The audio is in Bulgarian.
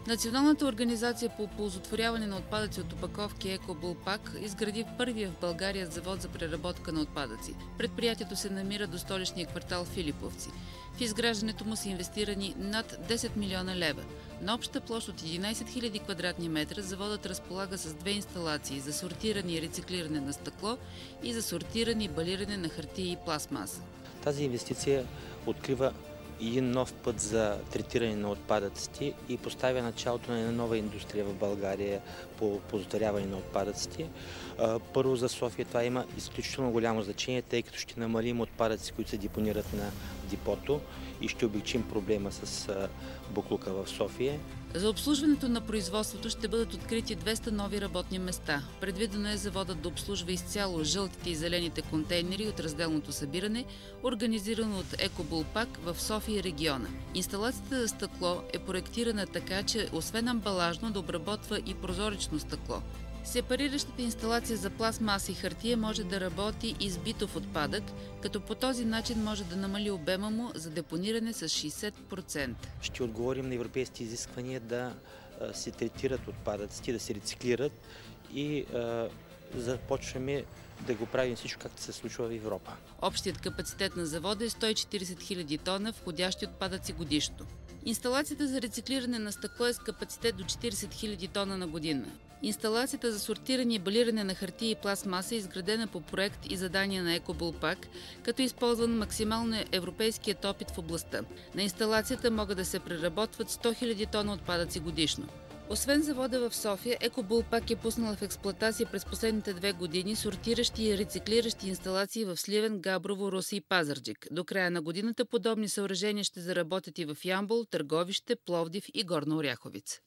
Националната организация по оползотворяване на отпадъци от опаковки Екобулпак изгради първия в България завод за преработка на отпадъци. Предприятието се намира до столичния квартал Филиповци. В изграждането му са инвестирани над 10 милиона лева. На обща площ от 11 000 квадратни метра заводът разполага с две инсталации за сортиране и рециклиране на стъкло и за сортиране и балиране на хартия и пластмаса. Тази инвестиция открива един нов път за третиране на отпадъците и поставя началото на една нова индустрия в България по оползотворяване на отпадъците. Първо за София това има изключително голямо значение, тъй като ще намалим отпадъци, които се депонират на депото и ще облекчим проблема с боклука в София. За обслужването на производството ще бъдат открити 200 нови работни места. Предвидено е заводът да обслужва изцяло жълтите и зелените контейнери от разделното събиране, организирано от Екобулпак в София и региона. Инсталацията за стъкло е проектирана така, че освен амбалажно да обработва и прозоречно стъкло. Сепариращата инсталация за пластмаса и хартия може да работи и с битов отпадък, като по този начин може да намали обема му за депониране с 60%. Ще отговорим на европейските изисквания да се третират отпадъците, да се рециклират и започваме да го правим всичко както се случва в Европа. Общият капацитет на завода е 140 000 тона входящи отпадъци годишно. Инсталацията за рециклиране на стъкло е с капацитет до 40 000 тона на година. Инсталацията за сортиране и балиране на хартия и пластмаса е изградена по проект и задания на Екобулпак, като е използван максимално европейският опит в областта. На инсталацията могат да се преработват 100 000 тона отпадъци годишно. Освен завода в София, Екобулпак е пуснала в експлоатация през последните 2 години сортиращи и рециклиращи инсталации в Сливен, Габрово, Русе и Пазарджик. До края на годината подобни съоръжения ще заработят и в Ямбол, Търговище, Пловдив и Горна Оряховица.